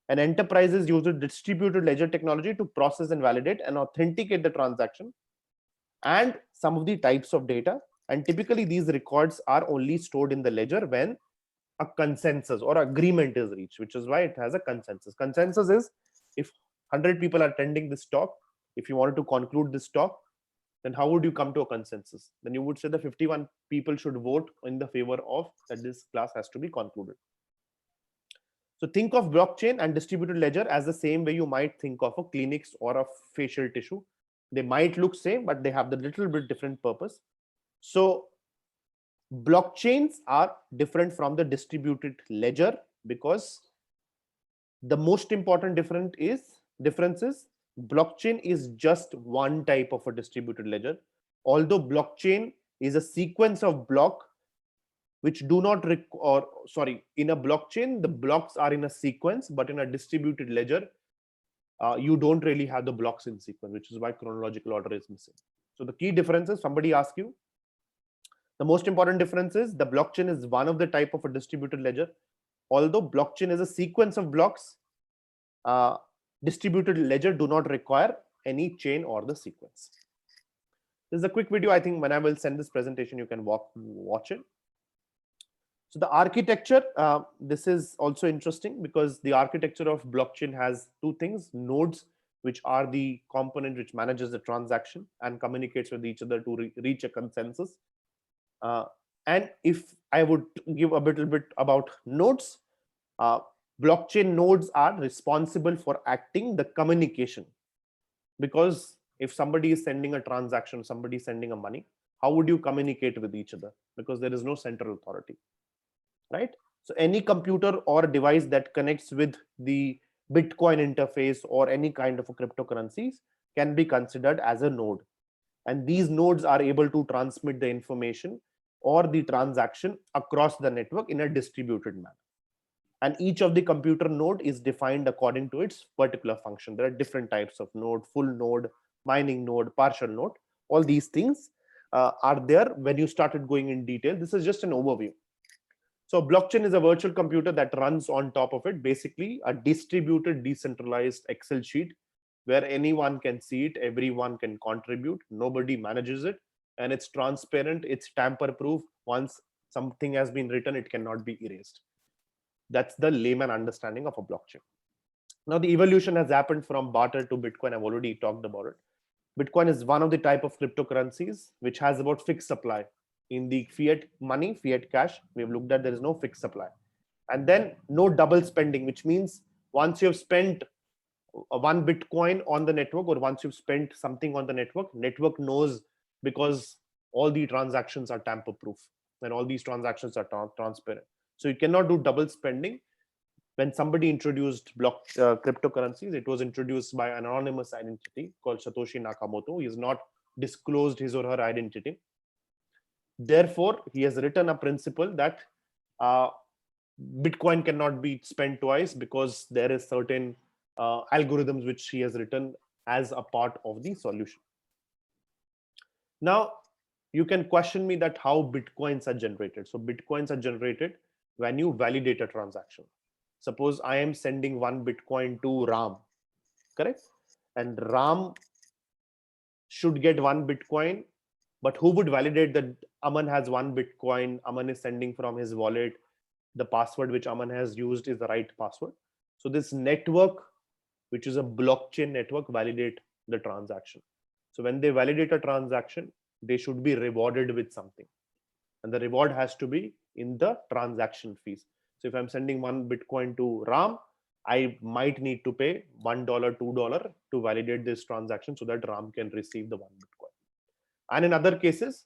And enterprises use a distributed ledger technology to process and validate and authenticate the transaction and some of the types of data. And typically these records are only stored in the ledger when a consensus or agreement is reached, which is why it has a consensus. Consensus is if 100 people are attending this talk, if you wanted to conclude this talk, then how would you come to a consensus? Then you would say that 51 people should vote in the favor of that this class has to be concluded. So think of blockchain and distributed ledger as the same way you might think of a clinics or a facial tissue. They might look same, but they have the little bit different purpose. So blockchains are different from the distributed ledger because the most important difference is blockchain is just one type of a distributed ledger. Although blockchain is a sequence of block which do not in a blockchain the blocks are in a sequence, but in a distributed ledger you don't really have the blocks in sequence, which is why chronological order is missing. So the key difference is, somebody asks you, the most important difference is the blockchain is one of the type of a distributed ledger. Although blockchain is a sequence of blocks, distributed ledger do not require any chain or the sequence. This is a quick video. I think when I will send this presentation, you can watch it. So the architecture, this is also interesting because the architecture of blockchain has two things: nodes, which are the component which manages the transaction and communicates with each other to reach a consensus. And if I would give a little bit about nodes, blockchain nodes are responsible for acting the communication, because if somebody is sending a transaction, somebody is sending a money, how would you communicate with each other? Because there is no central authority, right? So any computer or device that connects with the Bitcoin interface or any kind of a cryptocurrencies can be considered as a node, and these nodes are able to transmit the information or the transaction across the network in a distributed manner. And each of the computer node is defined according to its particular function. There are different types of node: full node, mining node, partial node. All these things are there when you started going in detail. This is just an overview. So blockchain is a virtual computer that runs on top of it, basically a distributed, decentralized Excel sheet where anyone can see it, everyone can contribute, nobody manages it, and it's transparent, it's tamper proof. Once something has been written, it cannot be erased. That's the layman understanding of a blockchain. Now the evolution has happened from barter to Bitcoin. I've already talked about it. Bitcoin is one of the type of cryptocurrencies which has about fixed supply. In the fiat money, fiat cash, we have looked at, there is no fixed supply. And then no double spending, which means once you have spent one Bitcoin on the network, or once you've spent something on the network knows, because all the transactions are tamper proof and all these transactions are transparent. So you cannot do double spending. when somebody introduced cryptocurrencies, it was introduced by an anonymous identity called Satoshi Nakamoto. He has not disclosed his or her identity. Therefore, he has written a principle that uh, Bitcoin cannot be spent twice, because there is certain algorithms which he has written as a part of the solution. Now, you can question me that how Bitcoins are generated. So Bitcoins are generated when you validate a transaction. Suppose I am sending one Bitcoin to Ram, correct? And Ram should get one Bitcoin, but who would validate that Aman has one Bitcoin, Aman is sending from his wallet, the password which Aman has used is the right password? So this network, which is a blockchain network, validate the transaction. So when they validate a transaction, they should be rewarded with something, and the reward has to be in the transaction fees. So if I'm sending one Bitcoin to Ram, I might need to pay $1, $2 to validate this transaction so that Ram can receive the one Bitcoin. And in other cases,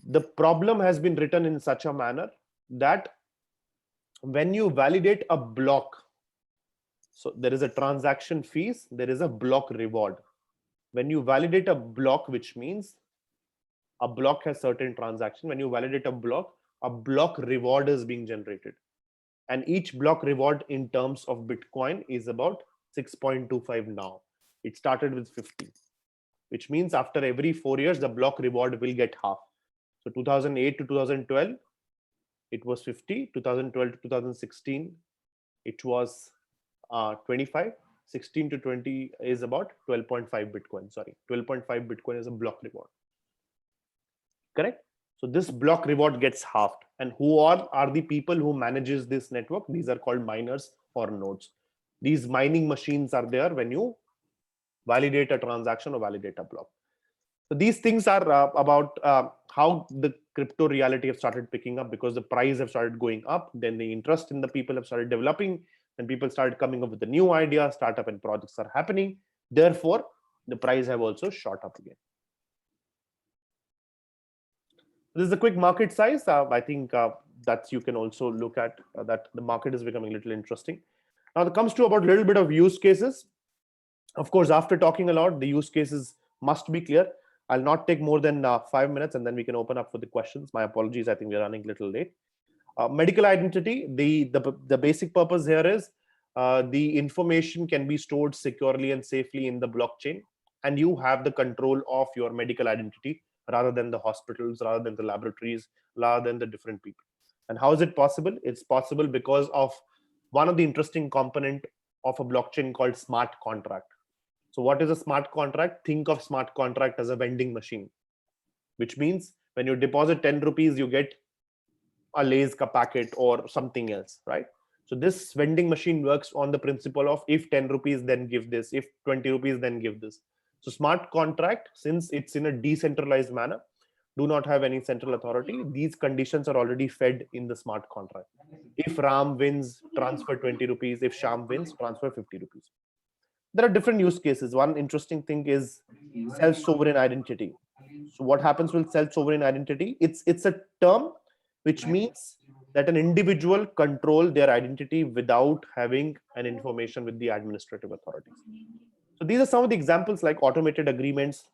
the problem has been written in such a manner that when you validate a block, so there is a transaction fees, there is a block reward. When you validate a block, which means a block has certain transaction, when you validate a block reward is being generated, and each block reward in terms of Bitcoin is about 6.25 now. It started with 50, which means after every 4 years the block reward will get half. So 2008 to 2012 it was 50, 2012 to 2016 it was 25, 16 to 20 is about 12.5 Bitcoin. Sorry, 12.5 Bitcoin is a block reward, correct? So this block reward gets halved. And who are the people who manages this network? These are called miners or nodes. These mining machines are there when you validate a transaction or validate a block. So these things are about how the crypto reality have started picking up, because the price have started going up, then the interest in the people have started developing, and people started coming up with the new ideas, startup and projects are happening. Therefore, the price have also shot up again. This is a quick market size. I think that you can also look at that the market is becoming a little interesting. Now it comes to about a little bit of use cases. Of course, after talking a lot, the use cases must be clear. I'll not take more than 5 minutes, and then we can open up for the questions. My apologies, I think we're running a little late. Medical identity, the basic purpose here is the information can be stored securely and safely in the blockchain, and you have the control of your medical identity rather than the hospitals, rather than the laboratories, rather than the different people. And how is it possible? It's possible because of one of the interesting component of a blockchain called smart contract. So what is a smart contract? Think of smart contract as a vending machine, which means when you deposit 10 rupees, you get a Lay's ka packet or something else, right? So this vending machine works on the principle of if 10 rupees, then give this, if 20 rupees, then give this. So smart contract, since it's in a decentralized manner, do not have any central authority, these conditions are already fed in the smart contract. If Ram wins, transfer 20 rupees. If Sham wins, transfer 50 rupees. There are different use cases. One interesting thing is self-sovereign identity. So what happens with self-sovereign identity? It's a term which means that an individual control their identity without having an information with the administrative authorities. So these are some of the examples, like automated agreements.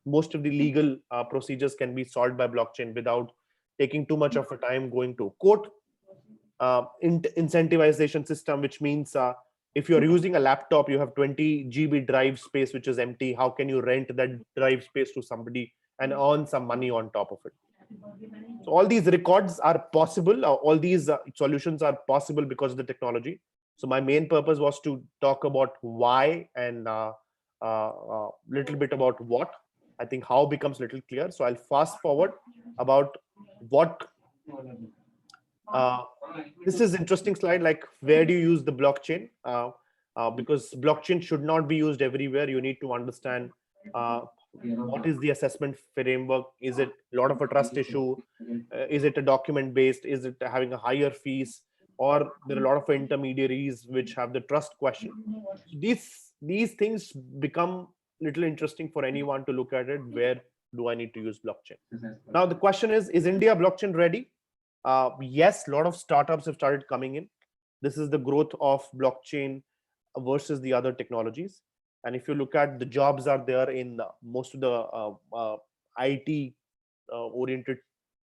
Most of the legal procedures can be solved by blockchain without taking too much of a time going to court. Incentivization system, which means if you're using a laptop, you have 20 GB drive space which is empty. How can you rent that drive space to somebody and earn some money on top of it? So all these records are possible. All these solutions are possible because of the technology. So my main purpose was to talk about why and little bit about what. I think how becomes little clear. So I'll fast forward about what. This is interesting slide, like where do you use the blockchain? Because blockchain should not be used everywhere. You need to understand what is the assessment framework. Is it a lot of a trust issue? Is it a document based? Is it having a higher fees? Or there are a lot of intermediaries which have the trust question. These things become little interesting for anyone to look at it. Where do I need to use blockchain? Now the question is India blockchain ready? Yes, a lot of startups have started coming in. This is the growth of blockchain versus the other technologies. And if you look at the jobs are there in most of the IT oriented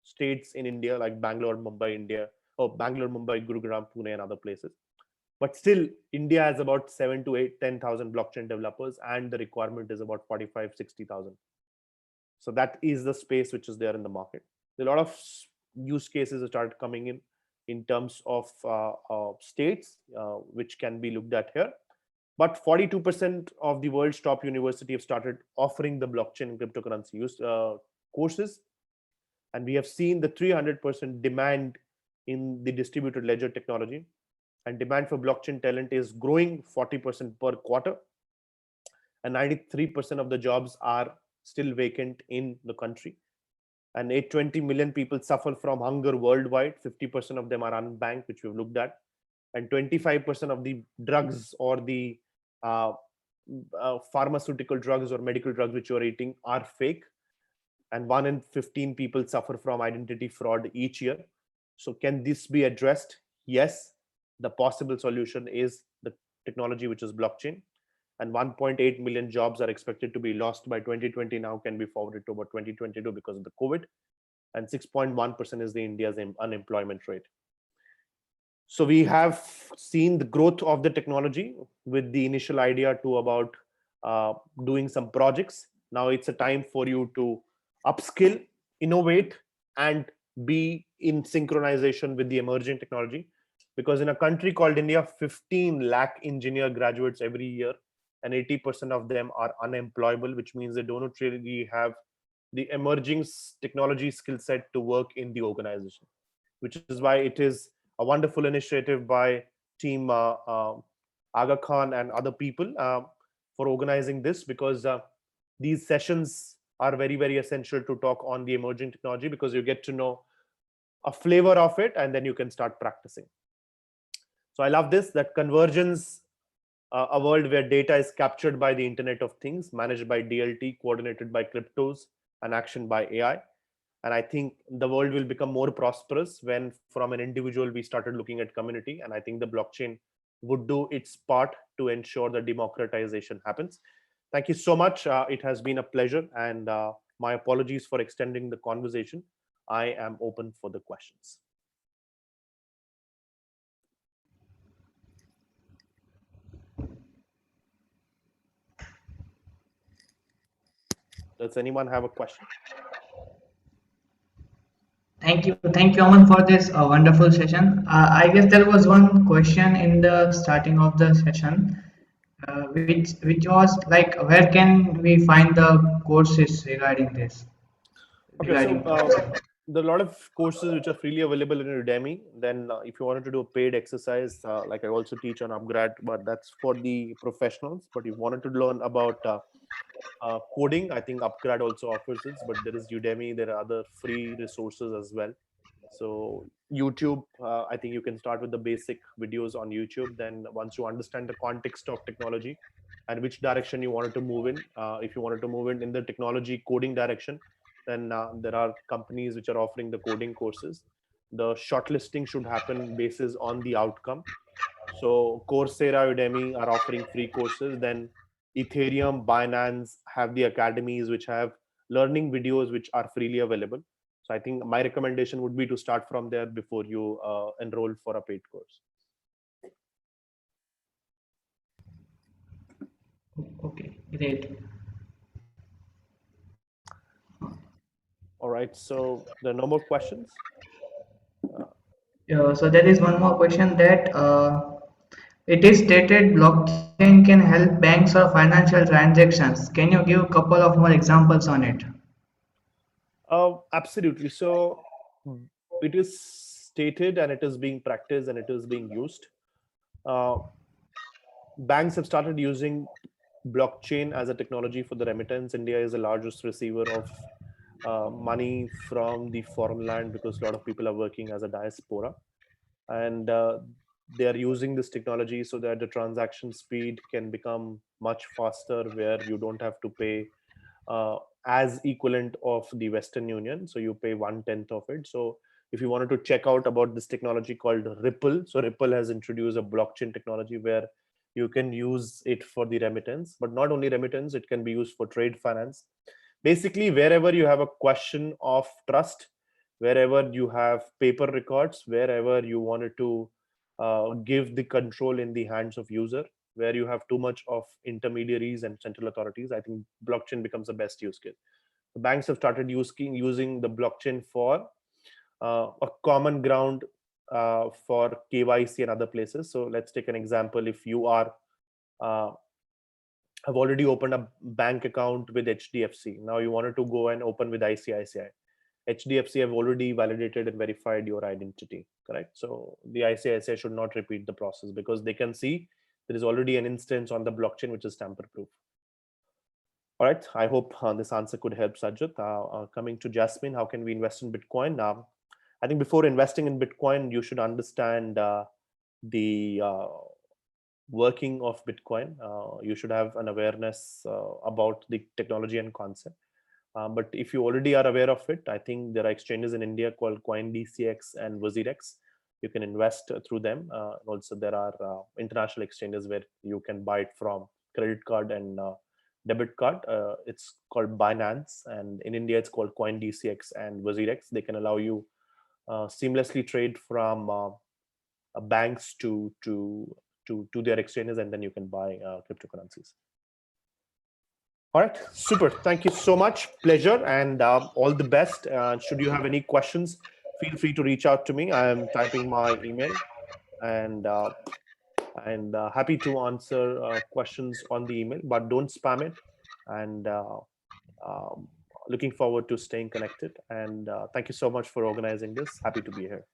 states in India, like Bangalore, Mumbai, India, or Bangalore, Mumbai, Gurugram, Pune, and other places. But still, India has about 7 to 8, 10,000 blockchain developers, and the requirement is about 45, 60,000. So that is the space which is there in the market. There are a lot of use cases that start coming in terms of states, which can be looked at here. But 42% of the world's top university have started offering the blockchain and cryptocurrency use courses, and we have seen the 300% demand in the distributed ledger technology, and demand for blockchain talent is growing 40% per quarter, and 93% of the jobs are still vacant in the country, and 820 million people suffer from hunger worldwide. 50% of them are unbanked, which we've looked at, and 25% of the drugs or the uh, pharmaceutical drugs or medical drugs which you're eating are fake, and 1 in 15 people suffer from identity fraud each year. So can this be addressed? Yes. The possible solution is the technology which is blockchain, and 1.8 million jobs are expected to be lost by 2020, now can be forwarded to about 2022 because of the COVID, and 6.1% is the India's unemployment rate. So we have seen the growth of the technology with the initial idea to about doing some projects. Now it's a time for you to upskill, innovate, and be in synchronization with the emerging technology. Because in a country called India, 15 lakh engineer graduates every year, and 80% of them are unemployable, which means they don't really have the emerging technology skill set to work in the organization, which is why it is a wonderful initiative by team Aga Khan and other people for organizing this, because these sessions are very, very essential to talk on the emerging technology, because you get to know a flavor of it and then you can start practicing. So I love this, that convergence, a world where data is captured by the Internet of Things, managed by DLT, coordinated by cryptos, and action by AI. And I think the world will become more prosperous when from an individual we started looking at community, and I think the blockchain would do its part to ensure that democratization happens. Thank you so much. It has been a pleasure, and my apologies for extending the conversation. I am open for the questions. Does anyone have a question? Thank you, Aman, for this wonderful session. I guess there was one question in the starting of the session, which was like, where can we find the courses regarding this? Okay, so Regarding blockchain? there are a lot of courses which are freely available in Udemy. Then, if you wanted to do a paid exercise, like I also teach on Upgrad, but that's for the professionals. But if you wanted to learn about coding, I think Upgrad also offers this. But there is Udemy. There are other free resources as well. So YouTube, I think you can start with the basic videos on YouTube. Then once you understand the context of technology and which direction you wanted to move in, if you wanted to move in the technology coding direction, then there are companies which are offering the coding courses. The shortlisting should happen basis on the outcome. So Coursera, Udemy are offering free courses. Then Ethereum, Binance have the academies which have learning videos which are freely available. So I think my recommendation would be to start from there before you enroll for a paid course. Okay, great. All right. So there are no more questions. So there is one more question that it is stated blockchain can help banks or financial transactions. Can you give a couple of more examples on it? Absolutely. So it is stated and it is being practiced and it is being used. Uh, Banks have started using blockchain as a technology for the remittance. India is the largest receiver of money from the foreign land because a lot of people are working as a diaspora, and they are using this technology so that the transaction speed can become much faster, where you don't have to pay as equivalent of the Western Union, so you pay 1/10 of it. So If you wanted to check out about this technology called Ripple, so Ripple has introduced a blockchain technology where you can use it for the remittance, but not only remittance, it can be used for trade finance. Basically, wherever you have a question of trust, wherever you have paper records, wherever you wanted to give the control in the hands of user, where you have too much of intermediaries and central authorities, I think blockchain becomes the best use case. The banks have started using the blockchain for a common ground for KYC and other places. So let's take an example. If you are uh, have already opened a bank account with HDFC, now you wanted to go and open with ICICI. HDFC have already validated and verified your identity, correct? So the ICICI should not repeat the process because they can see there is already an instance on the blockchain which is tamper proof. All right, I hope this answer could help, Sajid. Coming to Jasmine, how can we invest in Bitcoin? I think before investing in Bitcoin, you should understand the working of Bitcoin. You should have an awareness about the technology and concept. But if you already are aware of it, I think there are exchanges in India called CoinDCX and WazirX. You can invest through them. Also, there are international exchanges where you can buy it from credit card and debit card. It's called Binance, and in India, it's called CoinDCX and WazirX. They can allow you seamlessly trade from banks to their exchanges, and then you can buy cryptocurrencies. All right, super. Thank you so much. Pleasure and all the best. Should you have any questions, feel free to reach out to me. I am typing my email and happy to answer questions on the email, but don't spam it. And um, looking forward to staying connected. And thank you so much for organizing this. Happy to be here.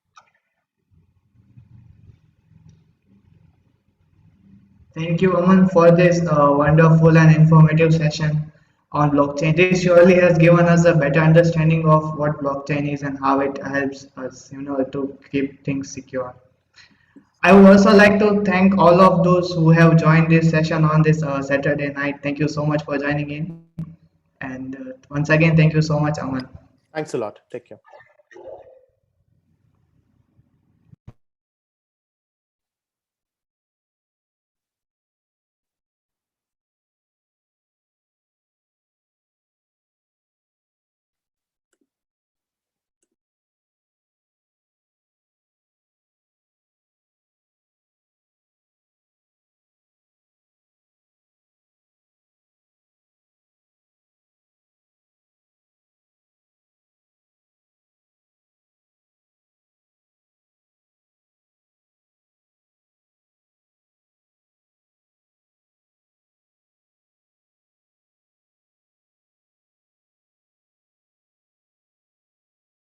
Thank you, Aman, for this wonderful and informative session on blockchain. This surely has given us a better understanding of what blockchain is and how it helps us, to keep things secure. I would also like to thank all of those who have joined this session on this Saturday night. Thank you so much for joining in. And once again, thank you so much, Aman. Thanks a lot. Take care.